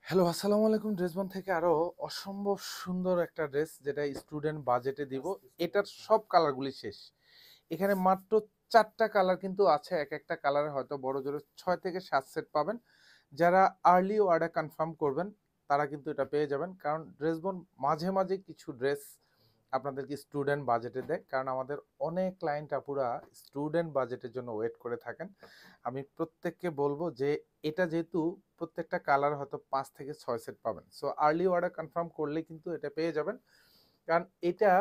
Hello, আসসালামু আলাইকুম। ড্রেসবন থেকে আরো অসম্ভব সুন্দর একটা ড্রেস যেটা স্টুডেন্ট বাজেটে দিব। এটার সব কালারগুলি শেষ। এখানে মাত্র ৪টা কালার কিন্তু আছে। একটা কালারে হয়তো বড় জোরে ৬ থেকে ৭ সেট পাবেন। যারা আর্লি অর্ডার কনফার্ম করবেন তারা কিন্তু এটা পেয়ে যাবেন। কারণ ড্রেসবন মাঝে, মাঝে কিছু ড্রেস আপনাদেরকে স্টুডেন্ট বাজেটে দেয়। কারণ আমাদের অনেক ক্লায়েন্ট আপুরা স্টুডেন্ট বাজেটের জন্য ওয়েট করে থাকেন। আমি প্রত্যেককে বলবো যে এটা যেহেতু প্রত্যেকটা কালার হয়তো ৫ থেকে ৬ সেট পাবেন। সো আর্লি অর্ডার কনফার্ম করলে কিন্তু এটা পেয়ে যাবেন। কারণ এটা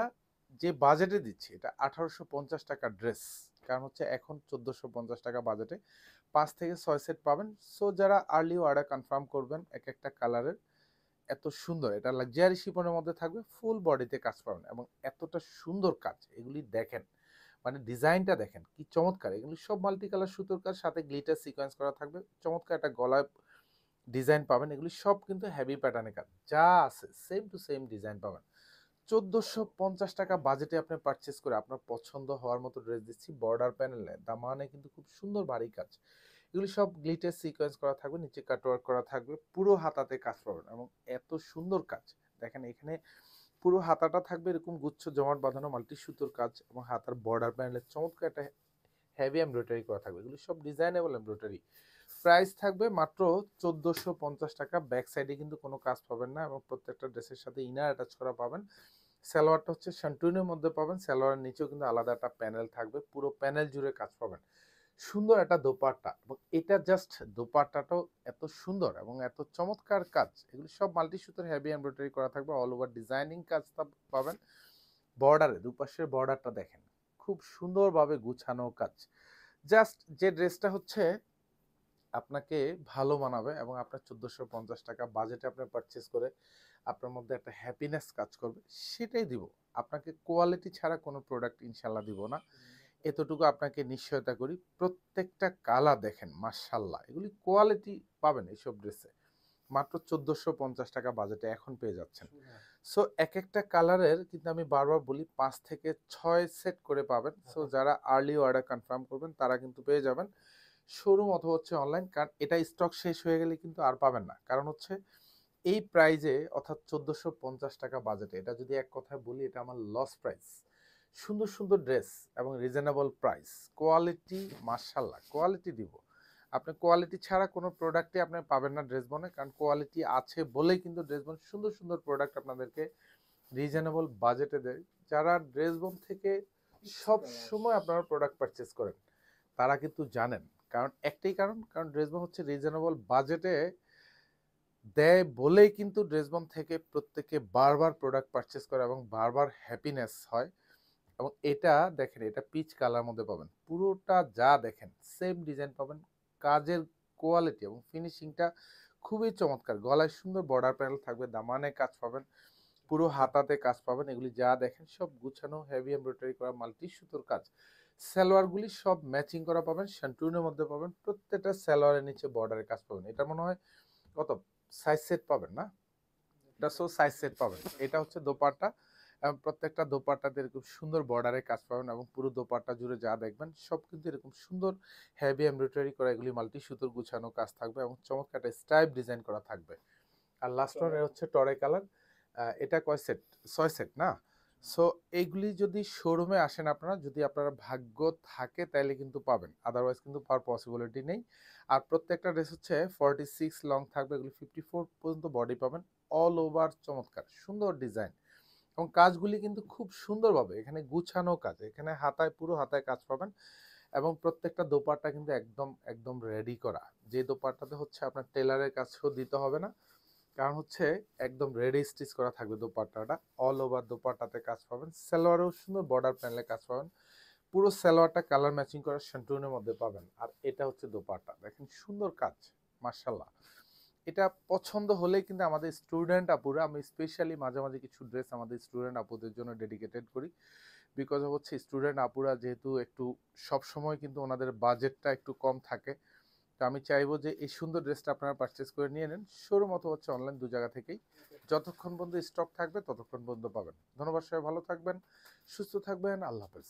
যে বাজেটে দিচ্ছি এটা ৳১৮৫০ ড্রেস। কারণ হচ্ছে এখন ৳১৪৫০ বাজেটে ৫ থেকে ৬ সেট পাবেন। সো যারা আর্লি অর্ডার কনফার্ম করবেন একটা কালারের এত সুন্দর এটা লাক্সারি শিফনের মধ্যে থাকবে, ফুল বডিতে কাজ পাবেন এবং এতটা সুন্দর কাজ এগুলি দেখেন। মানে ডিজাইনটা দেখেন কি চমৎকার! এগুলি সব মাল্টি কালার সুতোর কাজ, সাথে গ্লিটার সিকোয়েন্স করা থাকবে। চমৎকার একটা গলায় ডিজাইন পাবেন। এগুলি সব কিন্তু হেভি প্যাটার্নের কাজ। যা আছে সেম টু সেম ডিজাইন পাবেন। ৳১৪৫০ বাজেটে আপনি পারচেজ করে আপনার পছন্দ হওয়ার মতো ড্রেস দিচ্ছি। বর্ডার প্যানেলে দামানে কিন্তু খুব সুন্দর ভারী কাজ। এগুলি সব গ্লিটার সিকোয়েন্স করা থাকবে, নিচে কাটওয়ার্ক করা থাকবে। পুরো হাতাতে কাজ পাবেন এবং এত সুন্দর কাজ। দেখেন এখানে পুরো হাতাটা থাকবে এরকম গুচ্ছ জমাট বাঁধানো মাল্টি সুতোর কাজ এবং হাতার বর্ডার প্যানেলে চমৎকার একটা হেভি এমব্রয়ডারি করা থাকবে। এগুলো সব ডিজাইনেবল এমব্রয়ডারি। প্রাইস থাকবে মাত্র ৳১৪৫০। ব্যাক সাইডে কিন্তু কোনো কাজ পাবেন না এবং প্রত্যেকটা ড্রেসের সাথে ইনার অ্যাটাচ করা পাবেন। সালোয়ারটা হচ্ছে শান্টুনের মধ্যে পাবেন। সালোয়ারের নিচেও কিন্তু আলাদা একটা প্যানেল থাকবে। পুরো প্যানেল জুড়ে কাজ পাবেন। সুন্দর একটা দোপাট্টা এবং এটা জাস্ট দোপাট্টাটাও এত সুন্দর এবং এত চমৎকার কাজ। এগুলো সব মাল্টি সুতার হেভি এমব্রয়ডারি করা থাকবে। অল ওভার ডিজাইনিং কাজটা পাবেন। বর্ডারে দুপাশের বর্ডারটা দেখেন। খুব সুন্দরভাবে গুছানো কাজ। জাস্ট যে ড্রেসটা হচ্ছে আপনাকে ভালো মানাবে এবং আপনার ৳১৪৫০ বাজেটে আপনি পারচেজ করে আপনার মধ্যে একটা হ্যাপিনেস কাজ করবে, সেটাই দিব। আপনাকে কোয়ালিটি ছাড়া কোনো প্রোডাক্ট ইনশাআল্লাহ দিব না। এতটুকু আপনাকে নিশ্চয়তা করি। প্রত্যেকটা কালার দেখেন মাশাআল্লাহ। এগুলি কোয়ালিটি পাবেন এইসব ড্রেসে। মাত্র ৳১৪৫০ বাজেটে এখন পেয়ে যাচ্ছেন। সো একেকটা কালারের কিন্তু আমি বারবার বলি ৫ থেকে ৬ সেট করে পাবেন। সো যারা আর্লি অর্ডার কনফার্ম করবেন তারা কিন্তু পেয়ে যাবেন। শোরুম অথবা হচ্ছে অনলাইন, কারণ এটা স্টক শেষ হয়ে গেলে কিন্তু আর পাবেন না। কারণ হচ্ছে এই প্রাইজে অর্থাৎ ৳১৪৫০ বাজেটে এটা যদি এক কথায় বলি এটা আমার লস প্রাইস। সুন্দর, সুন্দর ড্রেস এবং রিজনেবল প্রাইস। কোয়ালিটি মাশাআল্লাহ কোয়ালিটি দিব। আপনি কোয়ালিটি ছাড়া কোনো প্রোডাক্টই আপনি পাবেন না ড্রেসবনে। কারণ কোয়ালিটি আছে বলেই কিন্তু ড্রেসবন সুন্দর, সুন্দর প্রোডাক্ট আপনাদেরকে রিজনেবল বাজেটে দেয়। যারা ড্রেসবন থেকে সবসময় আপনারা প্রোডাক্ট পারচেজ করেন তারা কিন্তু জানেন। কারণ একটাই কারণ ড্রেসবন হচ্ছে রিজনেবল বাজেটে দেয় বলেই কিন্তু ড্রেসবন থেকে প্রত্যেকে বারবার প্রোডাক্ট পারচেজ করে এবং বারবার হ্যাপিনেস হয়। এবং এটা দেখেন এটা পিচ কালার মধ্যে পাবেন। পুরোটা যা দেখেন সেম ডিজাইন পাবেন। কাজের কোয়ালিটি এবং ফিনিশিংটা খুবই চমৎকার। গলায় সুন্দর বর্ডার প্যানেল থাকবে, দামানে কাজ পাবেন, পুরো হাতাতে কাজ পাবেন। এগুলি যা দেখেন সব গুছানো হেভি এমব্রয়ডারি করা মাল্টি সুতোর কাজ। সালোয়ারগুলি সব ম্যাচিং করা পাবেন, শান্টুনের মধ্যে পাবেন। প্রত্যেকটা সালোয়ারের নিচে বর্ডারে কাজ পাবেন। এটা মনে হয় কত সাইজ সেট পাবেন না? এটা সো সাইজ সেট পাবেন। এটা হচ্ছে দোপাট্টা এবং প্রত্যেকটা দোপাট্টাতে এরকম সুন্দর বর্ডারে কাজ পাবেন এবং পুরো দোপাট্টা জুড়ে যা দেখবেন সব কিন্তু এরকম সুন্দর হেভি এমব্রয়ডারি করা, এগুলি মাল্টি সুতোর গুছানো কাজ থাকবে এবং চমৎকার একটা স্ট্রাইপ ডিজাইন করা থাকবে। আর লাস্ট ওয়ান হচ্ছে টরে কালার। এটা কয় সেট? ৬ সেট না? সো এইগুলি যদি শোরুমে আসেন আপনারা, যদি আপনারা ভাগ্য থাকে তাইলে কিন্তু পাবেন। আদারওয়াইজ কিন্তু পাওয়ার পসিবিলিটি নেই। আর প্রত্যেকটা ড্রেস হচ্ছে 46 লং থাকবে, এগুলি 54 পর্যন্ত বডি পাবেন। অল ওভার চমৎকার সুন্দর ডিজাইন এবং কাজগুলি কিন্তু খুব সুন্দরভাবে এখানে গুছানো কাজ। এখানে হাতায় পুরো হাতায় কাজ পাবেন এবং প্রত্যেকটা দোপাট্টা কিন্তু একদম, একদম রেডি করা। যে দোপাট্টাতে হচ্ছে আপনার টেলারের কাছেও দিতে হবে না। কারণ হচ্ছে একদম রেডি স্টিচ করা থাকবে দোপাট্টাটা। অল ওভার দোপাট্টাতে কাজ পাবেন। সালোয়ারেও সুন্দর বর্ডার প্যানেলে কাজ পাবেন। পুরো সালোয়ারটা কালার ম্যাচিং করা শান্টুনের মধ্যে পাবেন। আর এটা হচ্ছে দোপাট্টা। দেখেন সুন্দর কাজ। মাশাআল্লাহ। এটা পছন্দ হলেই কিন্তু আমাদের স্টুডেন্ট আপুরা, আমি স্পেশালি মাঝে, মাঝে কিছু ড্রেস আমাদের স্টুডেন্ট আপুদের জন্য ডেডিকেটেড করি। বিকজ অফ হচ্ছে স্টুডেন্ট আপুরা যেহেতু একটু সবসময় কিন্তু ওনাদের বাজেটটা একটু কম থাকে। তো আমি চাইবো যে এই সুন্দর ড্রেসটা আপনারা পারচেজ করে নিয়ে নেন। শোরুম অথবা হচ্ছে অনলাইন ২ জায়গা থেকেই। যতক্ষণ পর্যন্ত স্টক থাকবে ততক্ষণ পর্যন্ত পাবেন। ধন্যবাদ, সবাই ভালো থাকবেন, সুস্থ থাকবেন। আল্লাহ হাফেজ।